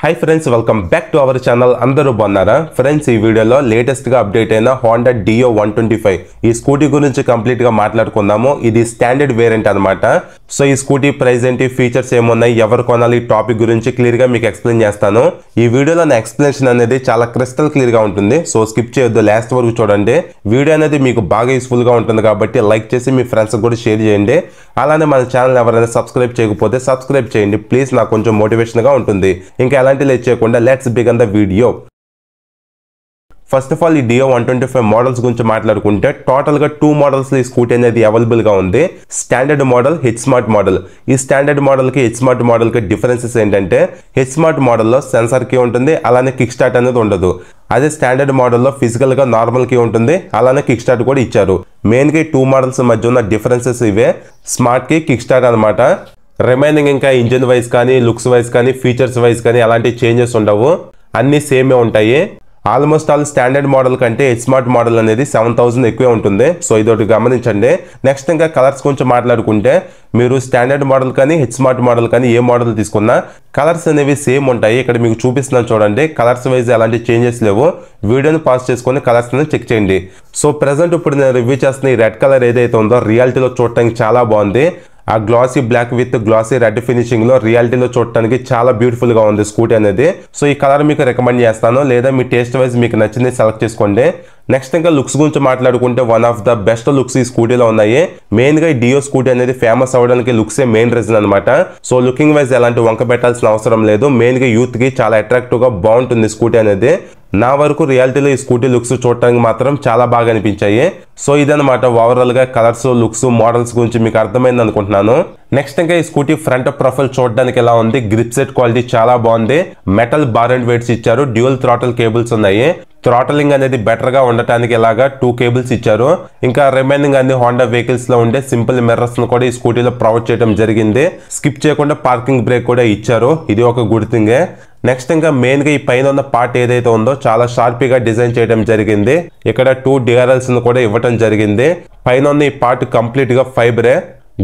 Hi friends, welcome back to our channel. అందరూ బాగున్నారా friends? ఈ వీడియోలో లేటెస్ట్ గా అప్డేట్ అయిన హోండా డియో 125 ఈ స్కూటీ గురించి కంప్లీట్ గా మాట్లాడుకుందాము. ఇది స్టాండర్డ్ వేరియంట్ అన్నమాట. సో ఈ స్కూటీ ప్రైస్ ఏంటి, ఫీచర్స్ ఏమున్నాయి, ఎవరు కొనాలి, టాపిక్ గురించి క్లియర్ గా మీకు ఎక్స్ప్లెయిన్ చేస్తాను. ఈ వీడియోలో నా ఎక్స్ప్లెనేషన్ అనేది చాలా క్రిస్టల్ క్లియర్ గా ఉంటుంది. సో స్కిప్ చేయొద్దు, లాస్ట్ వరకు చూడండి. వీడియో అనేది మీకు బాగా యూస్ఫుల్ గా ఉంటుంది కాబట్టి లైక్ చేసి మీ ఫ్రెండ్స్ కూడా షేర్ చేయండి. అలానే మన ఛానల్ ఎవరైనా సబ్స్క్రైబ్ చేయకపోతే సబ్స్క్రైబ్ చేయండి ప్లీజ్, నాకు కొంచెం మోటివేషన్ గా ఉంటుంది. ఇంకా ఎలాంటి లేట్ చేయకుండా let's begin the video. First of all ఈ డియో 125 మోడల్స్ గురించి మాట్లాడుకుంటే టోటల్ గా 2 మోడల్స్ ఈ స్కూటీ అనేది అవైలబుల్ గా ఉంది. Standard model, H smart model. ఈ స్టాండర్డ్ మోడల్ కి హెచ్ స్మార్ట్ మోడల్ కి డిఫరెన్సెస్ ఏంటంటే హెచ్ స్మార్ట్ మోడల్లో సెన్సార్ కీ ఉంటుంది, అలానే కిక్ స్టార్ట్ అనేది ఉండదు. అదే స్టాండర్డ్ మోడల్లో ఫిజికల్ గా నార్మల్ కీ ఉంటుంది, అలానే కిక్ స్టార్ట్ కూడా ఇచ్చారు. మెయిన్ గా 2 మోడల్స్ మధ్య ఉన్న డిఫరెన్సెస్ ఇవే, స్మార్ట్ కీ, కిక్ స్టార్ట్ అనమాట. రిమైనింగ్ ఇంకా ఇంజిన్ వైజ్ కానీ, లుక్స్ వైజ్ కానీ, ఫీచర్స్ వైజ్ కానీ అలాంటి చేంజెస్ ఉండవు, అన్ని సేమే ఉంటాయి. ఆల్మోస్ట్ ఆల్ స్టాండర్డ్ మోడల్ కంటే హెచ్ స్మార్ట్ మోడల్ అనేది 7000 ఎక్కువే ఉంటుంది. సో ఇదొకటి గమనించండి. నెక్స్ట్ ఇంకా కలర్స్ గురించి మాట్లాడుకుంటే మీరు స్టాండర్డ్ మోడల్ కానీ హెచ్ స్మార్ట్ మోడల్ కానీ ఏ మోడల్ తీసుకున్నా కలర్స్ అనేవి సేమ్ ఉంటాయి. ఇక్కడ మీకు చూపిస్తున్నాను చూడండి, కలర్స్ వైజ్ ఎలాంటి చేంజెస్ లేవు. వీడియోని పాస్ చేసుకొని కలర్స్ అనేది చెక్ చేయండి. సో ప్రెసెంట్ ఇప్పుడు నేను రివ్యూ చేస్తున్న ఈ రెడ్ కలర్ ఏదైతే ఉందో రియాలిటీలో చూడటానికి చాలా బాగుంది. ఆ glossy black with glossy red finishing లో రియాలిటీలో చూడటానికి చాలా బ్యూటిఫుల్ గా ఉంది స్కూటీ అనేది. సో ఈ కలర్ మీకు రికమెండ్ చేస్తాను, లేదా మీ టేస్ట్ వైజ్ మీకు నచ్చింది సెలెక్ట్ చేసుకోండి. నెక్స్ట్ ఇంకా లుక్స్ గురించి మాట్లాడుకుంటే one of the best looks ఈ స్కూటీలో ఉన్నాయి. మెయిన్ గా ఈ డియో స్కూటీ అనేది ఫేమస్ అవడానికి లుక్సే మెయిన్ రీజన్ అనమాట. సో లుకింగ్ వైజ్ ఎలాంటి వంక పెట్టాల్సిన అవసరం లేదు. మెయిన్ గా యూత్ కి చాలా అట్రాక్టివ్ గా బాగుంటుంది స్కూటీ అనేది. నా వరకు రియాలిటీలో ఈ స్కూటీ లుక్స్ చూడటానికి మాత్రం చాలా బాగా అనిపించాయి. సో ఇదనమాట ఓవరాల్ గా కలర్స్, లుక్స్, మోడల్స్ గురించి మీకు అర్థమైంది అనుకుంటున్నాను. నెక్స్ట్ ఇంకా ఈ స్కూటీ ఫ్రంట్ ప్రొఫైల్ చూడడానికి ఎలా ఉంది, గ్రిప్ సెట్ క్వాలిటీ చాలా బాగుంది. మెటల్ బార్ అండ్ వెయిట్స్ ఇచ్చారు, డ్యూయల్ థ్రాటల్ కేబుల్స్ ఉన్నాయి. థ్రాటలింగ్ అనేది బెటర్ గా ఉండటానికి ఇలాగా 2 కేబుల్స్ ఇచ్చారు. ఇంకా రిమైనింగ్ అన్ని హోండా వెహికల్స్ లో ఉండే సింపుల్ మిర్రర్స్ ను కూడా ఈ స్కూటీలో ప్రొవైడ్ చేయడం జరిగింది. స్కిప్ చేయకుండా పార్కింగ్ బ్రేక్ కూడా ఇచ్చారు, ఇది ఒక గుడ్ థింగే. నెక్స్ట్ ఇంకా మెయిన్ గా ఈ పైన ఉన్న పార్ట్ ఏదైతే ఉందో చాలా షార్పీగా డిజైన్ చేయడం జరిగింది. ఇక్కడ 2 DRLs ను కూడా ఇవ్వడం జరిగింది. పైన ఉన్న ఈ పార్ట్ కంప్లీట్ గా ఫైబరే.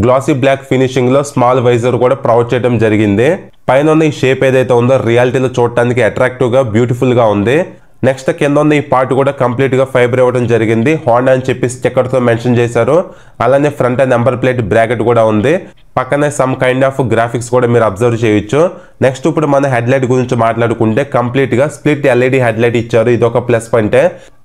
గ్లాసీ బ్లాక్ ఫినిషింగ్ లో స్మాల్ వైజర్ కూడా ప్రొవైడ్ చేయడం జరిగింది. పైన ఉన్న ఈ షేప్ ఏదైతే ఉందో రియాలిటీలో చూడటానికి అట్రాక్టివ్ గా బ్యూటిఫుల్ గా ఉంది. నెక్స్ట్ కింద ఉన్న ఈ పార్ట్ కూడా కంప్లీట్ గా ఫైబర్ ఇవ్వడం జరిగింది. హోండా అని చెప్పి స్టిక్కర్ తో మెన్షన్ చేశారు. అలానే ఫ్రంట్ నెంబర్ ప్లేట్ బ్రాకెట్ కూడా ఉంది. పక్కనే సమ్ కైండ్ ఆఫ్ గ్రాఫిక్స్ కూడా మీరు అబ్జర్వ్ చేయొచ్చు. నెక్స్ట్ ఇప్పుడు మన హెడ్ లైట్ గురించి మాట్లాడుకుంటే కంప్లీట్ గా స్ప్లిట్ ఎల్ఈడి హెడ్ లైట్ ఇచ్చారు. ఇది ఒక plus point.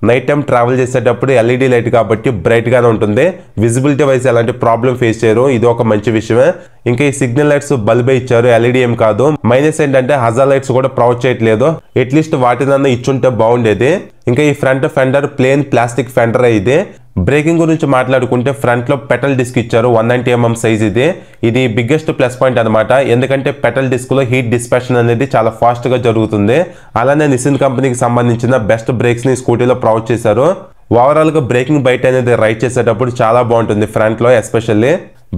Night time travel చేసేటప్పుడు ఎల్ఈడి లైట్ కాబట్టి బ్రైట్ గానే ఉంటుంది. విజిబిలిటీ వైజ్ ఎలాంటి ప్రాబ్లం ఫేస్ చేయరు, ఇది ఒక మంచి విషయమే. ఇంకా ఈ సిగ్నల్ లైట్స్ బల్బే ఇచ్చారు, ఎల్ఈడి ఏం కాదు. మైనస్ ఏంటంటే హజార్ లైట్స్ కూడా ప్రొవైడ్ చేయట్లేదు. అట్లీస్ట్ వాటినన్నా ఇచ్చుంటే బాగుండేది. ఇంకా ఈ front fender plain plastic fender ఇది. బ్రేకింగ్ గురించి మాట్లాడుకుంటే ఫ్రంట్ లో పెటల్ డిస్క్ ఇచ్చారు, 190mm సైజ్. ఇది బిగ్గెస్ట్ ప్లస్ పాయింట్ అనమాట. ఎందుకంటే పెటల్ డిస్క్ లో హీట్ డిస్పాషన్ అనేది చాలా ఫాస్ట్ గా జరుగుతుంది. అలానే నిసిన్ కంపెనీకి సంబంధించిన బెస్ట్ బ్రేక్స్ ని స్కూటీలో ప్రొవైడ్ చేశారు. ఓవరాల్ గా బ్రేకింగ్ బైట్ అనేది రైడ్ చేసేటప్పుడు చాలా బాగుంటుంది ఫ్రంట్ లో ఎస్పెషల్లీ.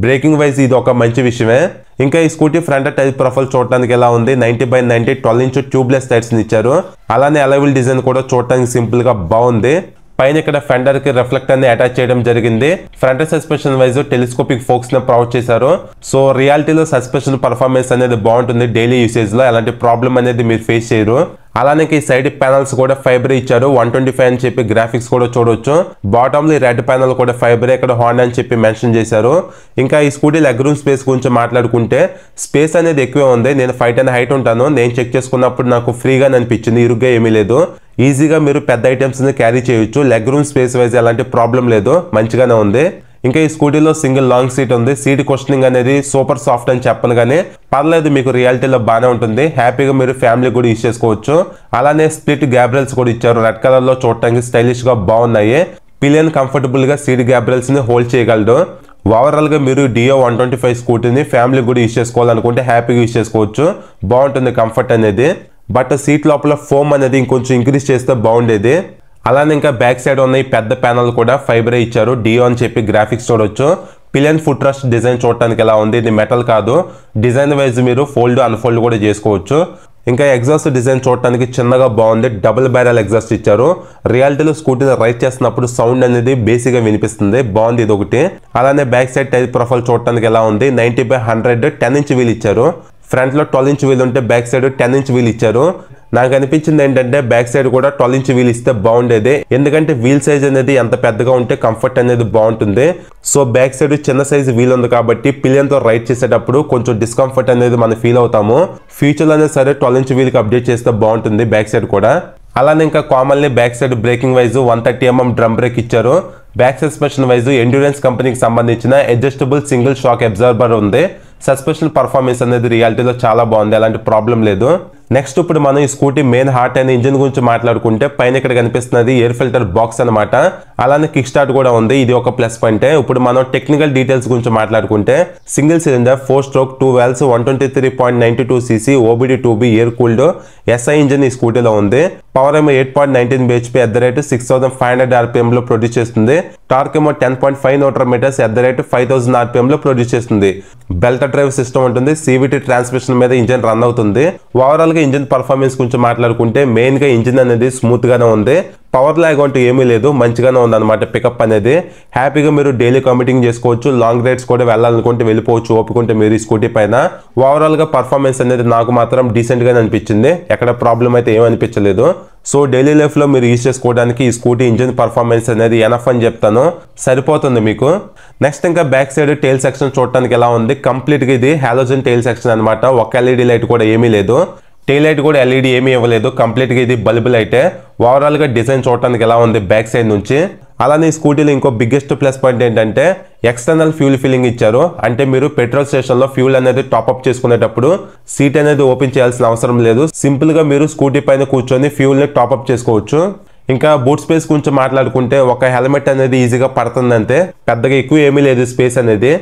బ్రేకింగ్ వైజ్ ఇది ఒక మంచి విషయమే. ఇంకా ఈ స్కూటీ ఫ్రంట్ టైర్ ప్రొఫైల్ చూడటానికి ఎలా ఉంది, 90/90 12" ట్యూబ్లెస్ టైర్స్ ఇచ్చారు. అలానే అలైవిల్ డిజైన్ కూడా చూడటానికి సింపుల్ గా బాగుంది. పైన ఇక్కడ ఫెండర్ కి రిఫ్లెక్టర్ ని అటాచ్ చేయడం జరిగింది. Front suspension wise telescopic forks ని ప్రొవైడ్ చేశారు. సో రియాలిటీలో సస్పెన్షన్ పర్ఫార్మెన్స్ అనేది బాగుంటుంది. డైలీ యూసేజ్ లో ఎలాంటి ప్రాబ్లం అనేది మీరు ఫేస్ చేయరు. అలానే ఈ సైడ్ ప్యానల్స్ కూడా ఫైబర్ ఇచ్చారు. 125 అని చెప్పి గ్రాఫిక్స్ కూడా చూడొచ్చు. బాటమ్ లో రెడ్ ప్యానల్ కూడా ఫైబర్, ఇక్కడ హోండా అని చెప్పి మెన్షన్ చేశారు. ఇంకా ఈ స్కూటీ లెగ్ రూమ్ స్పేస్ గురించి మాట్లాడుకుంటే స్పేస్ అనేది ఎక్కువే ఉంది. నేను 5'10" హైట్ ఉంటాను. నేను చెక్ చేసుకున్నప్పుడు నాకు ఫ్రీగా అనిపించింది, ఇరుగ్గా ఏమీ లేదు. ఈజీగా మీరు పెద్ద ఐటమ్స్ ని క్యారీ చేయొచ్చు. లెగ్ రూమ్ స్పేస్ వైజ్ ఎలాంటి ప్రాబ్లం లేదు, మంచిగానే ఉంది. ఇంకా ఈ స్కూటీలో సింగిల్ లాంగ్ సీట్ ఉంది. సీట్ కుషనింగ్ అనేది సూపర్ సాఫ్ట్ అని చెప్పను కానీ పర్లేదు, మీకు రియాలిటీలో బాగానే ఉంటుంది. హ్యాపీగా మీరు ఫ్యామిలీ కూడా యూజ్ చేసుకోవచ్చు. అలానే స్ప్లిట్ గ్యాబ్రెల్స్ కూడా ఇచ్చారు, రెడ్ కలర్ లో చూడటానికి స్టైలిష్ గా బాగున్నాయి. పిలియన్ కంఫర్టబుల్ గా సీట్ గ్యాబ్రెల్స్ ని హోల్డ్ చేయగలడు. ఓవరాల్ గా మీరు డియో 125 స్కూటీని ఫ్యామిలీ కూడా యూజ్ చేసుకోవాలనుకుంటే హ్యాపీగా యూజ్ చేసుకోవచ్చు, బాగుంటుంది కంఫర్ట్ అనేది. బట్ సీట్ లోపల ఫోమ్ అనేది ఇంకొంచెం ఇంక్రీజ్ చేస్తే బాగుండేది. అలానే ఇంకా బ్యాక్ సైడ్ ఉన్న ఈ పెద్ద ప్యానల్ కూడా ఫైబరే ఇచ్చారు. డియో అని చెప్పి గ్రాఫిక్స్ చూడొచ్చు. పిలియన్ ఫుట్ రెస్ట్ డిజైన్ చూడటానికి ఎలా ఉంది, ఇది మెటల్ కాదు. డిజైన్ వైజ్ మీరు ఫోల్డ్ అన్ఫోల్డ్ కూడా చేసుకోవచ్చు. ఇంకా ఎగ్జాస్ట్ డిజైన్ చూడటానికి చిన్నగా బాగుంది. డబుల్ బ్యారెల్ ఎగ్జాస్ట్ ఇచ్చారు. రియాలిటీలో స్కూటీని రైడ్ చేస్తున్నప్పుడు సౌండ్ అనేది బేసిక్గా వినిపిస్తుంది, బాగుంది ఇది ఒకటి. అలానే బ్యాక్ సైడ్ టైర్ ప్రొఫైల్ చూడటానికి ఎలా ఉంది, 90/100 10" వీల్ ఇచ్చారు. ఫ్రంట్ లో 12 ఇంచ్ వీల్ ఉంటే బ్యాక్ సైడ్ 10 ఇంచ్ వీల్ ఇచ్చారు. నాకు అనిపించింది ఏంటంటే బ్యాక్ సైడ్ కూడా 12 ఇంచ్ వీల్ ఇస్తే బాగుండేది, ఎందుకంటే వీల్ సైజ్ అనేది ఎంత పెద్దగా ఉంటే కంఫర్ట్ అనేది బాగుంటుంది. సో బ్యాక్ సైడ్ చిన్న సైజ్ వీల్ ఉంది కాబట్టి పిలియన్ తో రైడ్ చేసేటప్పుడు కొంచెం డిస్కంఫర్ట్ అనేది మనం ఫీల్ అవుతాము. ఫ్యూచర్ అనేది సరే 12 ఇంచ్ వీల్ కి అప్డేట్ చేస్తే బాగుంటుంది బ్యాక్ సైడ్ కూడా. అలానే ఇంకా commonly back side breaking wise 130mm drum break ఇచ్చారు. బ్యాక్ సస్పెన్షన్ వైజ్ ఎండ్యూరెన్స్ కంపెనీకి సంబంధించిన అడ్జస్టబుల్ సింగిల్ షాక్ అబ్జార్బర్ ఉంది. సస్పెన్షన్ పర్ఫార్మెన్స్ అనేది రియాలిటీలో చాలా బాగుంది, అలాంటి ప్రాబ్లం లేదు. నెక్స్ట్ ఇప్పుడు మనం ఈ స్కూటీ మెయిన్ హార్ట్ అయిన ఇంజిన్ గురించి మాట్లాడుకుంటే పైన ఇక్కడ కనిపిస్తున్నది ఎయిర్ ఫిల్టర్ బాక్స్ అనమాట. అలానే కిక్ స్టార్ట్ కూడా ఉంది, ఇది ఒక ప్లస్ పాయింట్. ఇప్పుడు మనం టెక్నికల్ డీటెయిల్స్ గురించి మాట్లాడుకుంటే single cylinder 4 stroke 2 valves 123.92cc OBD 2B air cooled SI engine ఈ స్కూటీలో ఉంది. పవర్ ఏమో 8.19 bhp at the rate 6500 RPM లో ప్రొడ్యూస్ చేస్తుంది. టార్క్ ఏమో 10.5 newton metres at the rate 5000 RPM లో ప్రొడ్యూస్ చేస్తుంది. బెల్ట్ డ్రైవ్ సిస్టమ్ ఉంటుంది. CVT ట్రాన్స్మిషన్ మీద ఇంజిన్ రన్ అవుతుంది. ఓవరాల్ గా ఇంజిన్ పర్ఫార్మెన్స్ గురించి మాట్లాడుకుంటే మెయిన్ గా ఇంజిన్ అనేది స్మూత్ గానే ఉంది. పవర్ లాగ్ అంటూ ఏమీ లేదు, మంచిగానే ఉంది అనమాట. పికప్ అనేది హ్యాపీగా మీరు డైలీ కమిటింగ్ చేసుకోవచ్చు, లాంగ్ రైడ్స్ కూడా వెళ్ళాలనుకుంటే వెళ్ళిపోవచ్చు ఓపుకుంటే మీరు ఈ స్కూటీ పైన. ఓవరాల్ గా పర్ఫార్మెన్స్ అనేది నాకు మాత్రం డీసెంట్ గానే అనిపించింది, ఎక్కడ ప్రాబ్లం అయితే ఏమనిపించలేదు. సో డైలీ లైఫ్ లో మీరు యూజ్ చేసుకోవడానికి ఈ స్కూటీ ఇంజిన్ పర్ఫార్మెన్స్ అనేది ఎనఫ్ అని చెప్తాను, సరిపోతుంది మీకు. నెక్స్ట్ ఇంకా బ్యాక్ సైడ్ టైల్ సెక్షన్ చూడటానికి ఎలా ఉంది, కంప్లీట్ గా ఇది హాలోజన్ టైల్ సెక్షన్ అనమాట. ఒక LED లైట్ కూడా ఏమీ లేదు, టైల్ లైట్ కూడా LED ఏమీ ఇవ్వలేదు, కంప్లీట్ గా ఇది బల్బ్ లైటే. ఓవరాల్ గా డిజైన్ చూడటానికి ఎలా ఉంది బ్యాక్ సైడ్ నుంచి. అలానే ఈ స్కూటీలో ఇంకో బిగ్గెస్ట్ ప్లస్ పాయింట్ ఏంటంటే ఎక్స్టర్నల్ ఫ్యూల్ ఫిల్లింగ్ ఇచ్చారు. అంటే మీరు పెట్రోల్ స్టేషన్ లో ఫ్యూల్ అనేది టాప్అప్ చేసుకునేటప్పుడు సీట్ అనేది ఓపెన్ చేయాల్సిన అవసరం లేదు, సింపుల్ గా మీరు స్కూటీ పైన కూర్చొని ఫ్యూల్ ని టాప్అప్ చేసుకోవచ్చు. ఇంకా బూట్ స్పేస్ గురించి మాట్లాడుకుంటే ఒక హెల్మెట్ అనేది ఈజీగా పడుతుందంటే, పెద్దగా ఎక్కువ ఏమీ లేదు స్పేస్ అనేది.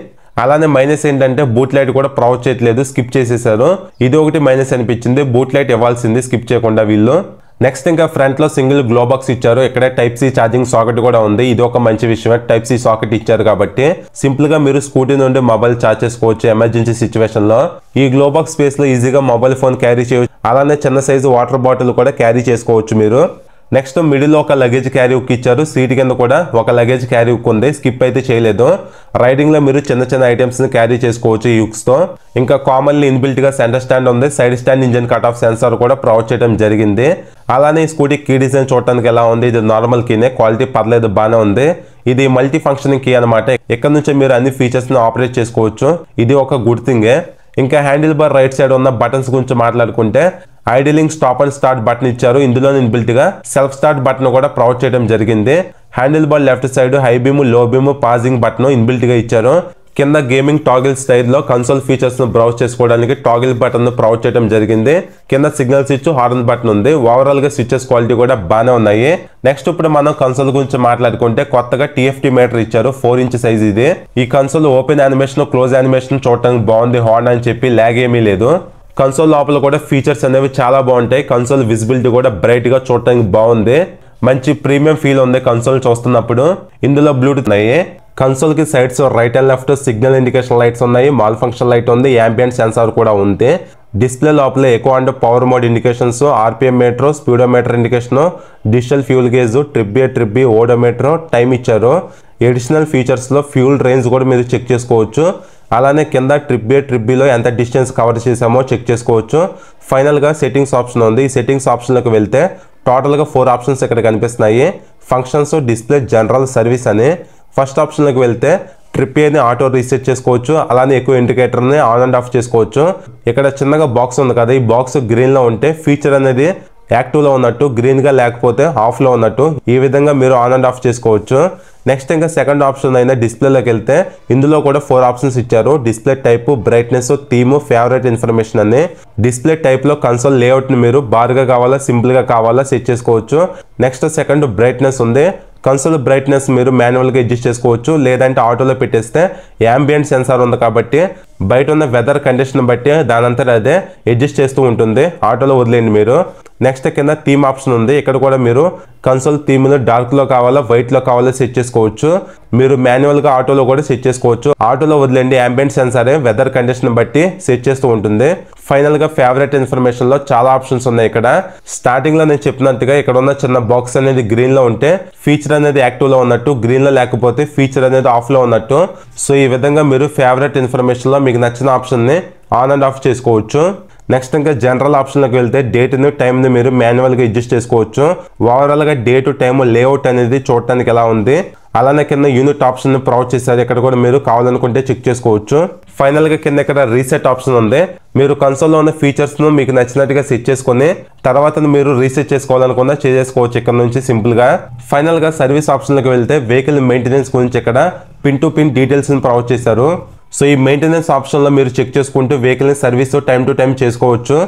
అలానే మైనస్ ఏంటంటే బూట్ లైట్ కూడా ప్రొవైడ్ చేయట్లేదు, స్కిప్ చేసేసారు. ఇది ఒకటి మైనస్ అనిపించింది, బూట్ లైట్ ఇవ్వాల్సింది స్కిప్ చేయకుండా వీళ్ళు. నెక్స్ట్ ఇంకా ఫ్రంట్ లో సింగిల్ గ్లో బాక్స్ ఇచ్చారు. ఇక్కడ Type-C ఛార్జింగ్ సాకెట్ కూడా ఉంది, ఇది ఒక మంచి విషయం. Type-C సాకెట్ ఇచ్చారు కాబట్టి సింపుల్ గా మీరు స్కూటీ నుండి మొబైల్ ఛార్జ్ చేసుకోవచ్చు ఎమర్జెన్సీ సిచ్యువేషన్ లో. ఈ గ్లో బాక్స్ స్పేస్ లో ఈజీగా మొబైల్ ఫోన్ క్యారీ చేయవచ్చు, అలానే చిన్న సైజు వాటర్ బాటిల్ కూడా క్యారీ చేసుకోవచ్చు మీరు. నెక్స్ట్ మిడిల్ లో ఒక లగేజ్ క్యారీ హుక్ ఇచ్చారు, సీట్ కింద కూడా ఒక లగేజ్ క్యారీ హుక్ ఉంది, స్కిప్ అయితే చేయలేదు. రైడింగ్ లో మీరు చిన్న చిన్న ఐటమ్స్ ని క్యారీ చేసుకోవచ్చు ఈ హుక్స్ తో. ఇంకా కామన్లీ ఇన్బిల్ట్ గా సెంటర్ స్టాండ్ ఉంది, side stand engine cut off sensor కూడా ప్రొవైడ్ చేయడం జరిగింది. అలానే ఈ స్కూటీ కీ డిజైన్ చూడటానికి ఎలా ఉంది, ఇది నార్మల్ కీనే, క్వాలిటీ పర్లేదు, బాగానే ఉంది. ఇది మల్టీ ఫంక్షనింగ్ కీ అనమాట, ఇక్కడ నుంచి మీరు అన్ని ఫీచర్స్ ని ఆపరేట్ చేసుకోవచ్చు, ఇది ఒక గుడ్ థింగే. ఇంకా హ్యాండిల్ బార్ రైట్ సైడ్ ఉన్న బటన్స్ గురించి మాట్లాడుకుంటే ఐడిలింగ్ స్టాప్ అండ్ స్టార్ట్ బటన్ ఇచ్చారు, ఇందులో ఇన్బిల్ట్ గా సెల్ఫ్ స్టార్ట్ బటన్ కూడా ప్రొవైడ్ చేయడం జరిగింది. Handle bar left side high beam లో బీమ్ పాజింగ్ బటన్ ఇన్బిల్ట్ గా ఇచ్చారు. కింద గేమింగ్ టాగిల్ స్టైల్లో కన్సోల్ ఫీచర్స్ ను బ్రౌజ్ చేసుకోవడానికి టాగిల్ బటన్ ను ప్రొవైడ్ చేయడం జరిగింది. కింద సిగ్నల్ స్విచ్, హార్న్ బటన్ ఉంది. ఓవరాల్ గా స్విచెస్ క్వాలిటీ కూడా బాగానే ఉన్నాయి. నెక్స్ట్ ఇప్పుడు మనం కన్సోల్ గురించి మాట్లాడుకుంటే కొత్తగా TFT మీటర్ ఇచ్చారు, 4 ఇంచ్ సైజ్ ఇది. ఈ console open animation, close animation చూడటానికి బాగుంది, హార్న్ అని చెప్పి లాగ్ ఏమీ లేదు. కన్సోల్ లోపల కూడా ఫీచర్స్ అనేవి చాలా బాగుంటాయి, కన్సోల్ విజిబిలిటీ కూడా బ్రైట్ గా చూడటానికి బాగుంది, మంచి ప్రీమియం ఫీల్ ఉంది కన్సోల్ చూస్తున్నప్పుడు. ఇందులో బ్లూటూత్ ఉన్నాయి. కన్సోల్ కి sides right and left signal indication lights ఉన్నాయి, మాల్ ఫంక్షన్ లైట్ ఉంది, యాంబియంట్ సెన్సార్ కూడా ఉంది. డిస్ప్లే లోపల eco and power mode indications, RPM meter, speedometer indication, digital fuel gauge, trip B odometer, time ఇచ్చారు. Additional features లో fuel range కూడా మీరు check చేసుకోవచ్చు. అలానే కింద ట్రిప్ బిలో ఎంత డిస్టెన్స్ కవర్ చేసామో చెక్ చేసుకోవచ్చు. ఫైనల్ గా సెట్టింగ్స్ ఆప్షన్ ఉంది, ఈ సెట్టింగ్స్ ఆప్షన్ లోకి వెళ్తే టోటల్ గా 4 ఆప్షన్స్ ఇక్కడ కనిపిస్తున్నాయి. ఫంక్షన్స్, డిస్ప్లే, జనరల్, సర్వీస్ అని. ఫస్ట్ ఆప్షన్ లోకి వెళ్తే ట్రిప్ ని ఆటో రీసెట్ చేసుకోవచ్చు, అలానే ఎక్కువ ఇండికేటర్ ని ఆన్ అండ్ ఆఫ్ చేసుకోవచ్చు. ఇక్కడ చిన్నగా బాక్స్ ఉంది కదా, ఈ బాక్స్ గ్రీన్ లో ఉంటే ఫీచర్ అనేది యాక్టివ్ లో ఉన్నట్టు, గ్రీన్ గా లేకపోతే ఆఫ్ లో ఉన్నట్టు, ఈ విధంగా మీరు ఆన్ అండ్ ఆఫ్ చేసుకోవచ్చు. నెక్స్ట్ ఇంకా సెకండ్ ఆప్షన్ అయిన డిస్ప్లేలోకి వెళ్తే ఇందులో కూడా 4 ఆప్షన్స్ ఇచ్చారు. Display type, brightness, theme, favourite information అని. డిస్ప్లే టైప్ లో కన్సోల్ లేఅవుట్ ని మీరు బార్గా కావాలా సింపుల్ గా కావాలా సెట్ చేసుకోవచ్చు. నెక్స్ట్ సెకండ్ బ్రైట్నెస్ ఉంది, కన్సోల్ బ్రైట్నెస్ మీరు మాన్యువల్ గా అడ్జస్ట్ చేసుకోవచ్చు, లేదంటే ఆటోలో పెట్టేస్తే యాంబియంట్ సెన్సార్ ఉంది కాబట్టి బయట ఉన్న వెదర్ కండిషన్ బట్టి దానంతా అదే అడ్జస్ట్ చేస్తూ ఉంటుంది, ఆటోలో వదిలేండి మీరు. నెక్స్ట్ కింద థీమ్ ఆప్షన్ ఉంది, ఇక్కడ కూడా మీరు కన్సోల్ థీమ్ ను డార్క్ లో కావాలా వైట్ లో కావాలా సెట్ చేసుకోవచ్చు. మీరు మాన్యువల్ గా ఆటోలో కూడా సెట్ చేసుకోవచ్చు, ఆటోలో వదిలేండి, యాంబియంట్ సెన్సారే వెదర్ కండిషన్ బట్టి సెట్ చేస్తూ ఉంటుంది. ఫైనల్ గా ఫేవరెట్ ఇన్ఫర్మేషన్ లో చాలా ఆప్షన్స్ ఉన్నాయి. ఇక్కడ స్టార్టింగ్ లో నేను చెప్పినట్టుగా ఇక్కడ ఉన్న చిన్న బాక్స్ అనేది గ్రీన్ లో ఉంటే ఫీచర్ అనేది యాక్టివ్ లో ఉన్నట్టు, గ్రీన్ లో లేకపోతే ఫీచర్ అనేది ఆఫ్ లో ఉన్నట్టు. సో ఈ విధంగా మీరు ఫేవరెట్ ఇన్ఫర్మేషన్ లో మీకు నచ్చిన ఆప్షన్ ని ఆన్ అండ్ ఆఫ్ చేసుకోవచ్చు. నెక్స్ట్ ఇంకా జనరల్ ఆప్షన్లోకి వెళ్తే డేట్ను టైంని మీరు మాన్యువల్గా అడ్జస్ట్ చేసుకోవచ్చు. ఓవరాల్గా డేటు టైము లేఅవుట్ అనేది చూడటానికి ఎలా ఉంది, అలానే కింద యూనిట్ ఆప్షన్ ప్రొవైడ్ చేశారు. ఇక్కడ కూడా మీరు కావాలనుకుంటే చెక్ చేసుకోవచ్చు. ఫైనల్గా కింద ఇక్కడ రీసెట్ ఆప్షన్ ఉంది. మీరు కన్సోల్లో ఉన్న ఫీచర్స్ను మీకు నచ్చినట్టుగా సెట్ చేసుకొని తర్వాత మీరు రీసెట్ చేసుకోవాలనుకున్నా చేసుకోవచ్చు ఇక్కడ నుంచి సింపుల్గా. ఫైనల్గా సర్వీస్ ఆప్షన్లోకి వెళ్తే వెహికల్ మెయింటెనెన్స్ గురించి ఇక్కడ పిన్ టు పిన్ డీటెయిల్స్ని ప్రొవైడ్ చేశారు. సో ఈ మెయింటెనెన్స్ ఆప్షన్లో మీరు చెక్ చేసుకుంటూ వెహికల్ని సర్వీస్ టైం టు టైం చేసుకోవచ్చు.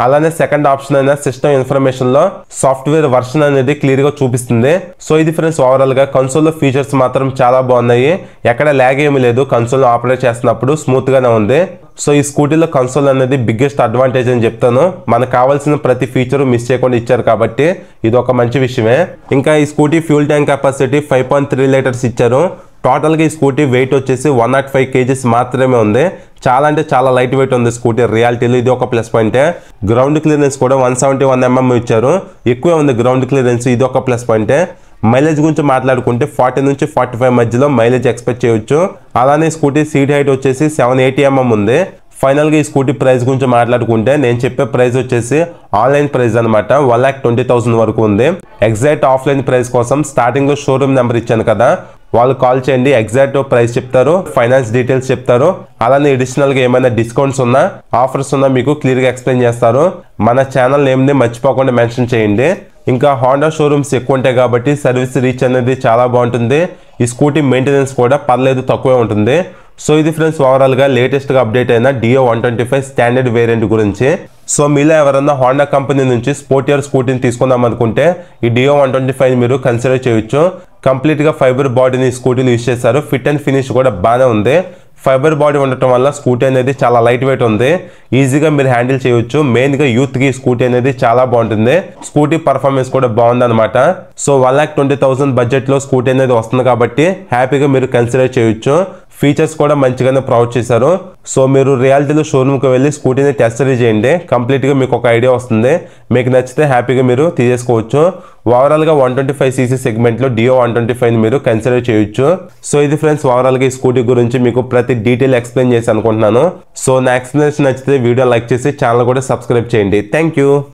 అలానే సెకండ్ ఆప్షన్ అయిన సిస్టమ్ ఇన్ఫర్మేషన్లో సాఫ్ట్వేర్ వర్షన్ అనేది క్లియర్గా చూపిస్తుంది. సో ఇది ఫ్రెండ్స్ ఓవరాల్గా కన్సోల్లో ఫీచర్స్ మాత్రం చాలా బాగున్నాయి. ఎక్కడ ల్యాగ్ ఏమీ లేదు, కన్సోల్ ఆపరేట్ చేస్తున్నప్పుడు స్మూత్గానే ఉంది. సో ఈ స్కూటీలో కన్సోల్ అనేది బిగ్గెస్ట్ అడ్వాంటేజ్ అని చెప్తాను. మనకు కావాల్సిన ప్రతి ఫీచరు మిస్ చేయకుండా ఇచ్చారు కాబట్టి ఇది ఒక మంచి విషయమే. ఇంకా ఈ scooty fuel tank capacity 5.3 litres ఇచ్చారు. టోటల్గా ఈ స్కూటీ వెయిట్ వచ్చేసి 105 kgs మాత్రమే ఉంది. చాలా అంటే చాలా లైట్ వెయిట్ ఉంది స్కూటీ రియాలిటీలో, ఇది ఒక ప్లస్ పాయింటే. గ్రౌండ్ క్లియరెన్స్ కూడా 171 mm ఇచ్చారు, ఎక్కువే ఉంది గ్రౌండ్ క్లియరెన్స్, ఇది ఒక ప్లస్ పాయింటే. మైలేజ్ గురించి మాట్లాడుకుంటే 40 నుంచి 45 మధ్యలో మైలేజ్ ఎక్స్పెక్ట్ చేయొచ్చు. అలానే స్కూటీ సీట్ హైట్ వచ్చేసి 780 mm ఉంది. ఫైనల్గా ఈ స్కూటీ ప్రైస్ గురించి మాట్లాడుకుంటే నేను చెప్పే ప్రైస్ వచ్చేసి ఆన్లైన్ ప్రైస్ అనమాట, 1,20,000 వరకు ఉంది. ఎగ్జాక్ట్ ఆఫ్లైన్ ప్రైస్ కోసం స్టార్టింగ్లో షోరూమ్ నెంబర్ ఇచ్చాను కదా, వాళ్ళు కాల్ చేయండి, ఎగ్జాక్ట్ ప్రైస్ చెప్తారు, ఫైనాన్స్ డీటెయిల్స్ చెప్తారు. అలానే అడిషనల్గా ఏమైనా డిస్కౌంట్స్ ఉన్నా ఆఫర్స్ ఉన్నా మీకు క్లియర్గా ఎక్స్ప్లెయిన్ చేస్తారు. మన ఛానల్ నేమ్ని మర్చిపోకుండా మెన్షన్ చేయండి. ఇంకా హోండా షోరూమ్స్ ఎక్కువ ఉంటాయి కాబట్టి సర్వీస్ రీచ్ అనేది చాలా బాగుంటుంది. ఈ స్కూటీ మెయింటెనెన్స్ కూడా పర్లేదు, తక్కువే ఉంటుంది. సో ఇది ఫ్రెండ్స్ ఓవరాల్గా లేటెస్ట్గా అప్డేట్ అయిన డియో 125 స్టాండర్డ్ వేరియంట్ గురించి. సో మీలో ఎవరన్నా హోండా కంపెనీ నుంచి స్పోర్టియర్ స్కూటీని తీసుకుందాం అనుకుంటే ఈ డియో 125 మీరు కన్సిడర్ చేయొచ్చు. కంప్లీట్గా ఫైబర్ బాడీని స్కూటీలు యూజ్ చేశారు. ఫిట్ అండ్ ఫినిష్ కూడా బాగానే ఉంది. ఫైబర్ బాడీ ఉండటం వల్ల స్కూటీ అనేది చాలా లైట్ వెయిట్ ఉంది, ఈజీగా మీరు హ్యాండిల్ చేయొచ్చు. మెయిన్గా యూత్కి స్కూటీ అనేది చాలా బాగుంటుంది. స్కూటీ పర్ఫార్మెన్స్ కూడా బాగుంది అనమాట. సో 1,20,000 బడ్జెట్లో స్కూటీ అనేది వస్తుంది కాబట్టి హ్యాపీగా మీరు కన్సిడర్ చేయొచ్చు. ఫీచర్స్ కూడా మంచిగానే ప్రొవైడ్ చేశారు. సో మీరు రియాలిటీలో షోరూమ్కి వెళ్ళి స్కూటీని టెస్ట్ రైడ్ చేయండి, కంప్లీట్గా మీకు ఒక ఐడియా వస్తుంది. మీకు నచ్చితే హ్యాపీగా మీరు తీసేసుకోవచ్చు. ఓవరాల్గా 125cc సెగ్మెంట్లో డియో 125ని మీరు కన్సిడర్ చేయొచ్చు. సో ఇది ఫ్రెండ్స్ ఓవరాల్గా ఈ స్కూటీ గురించి మీకు ప్రతి డీటెయిల్ ఎక్స్ప్లెయిన్ చేసి అనుకుంటున్నాను. సో నా ఎక్స్ప్లెనేషన్ నచ్చితే వీడియో లైక్ చేసి ఛానల్ కూడా సబ్స్క్రైబ్ చేయండి. Thank you.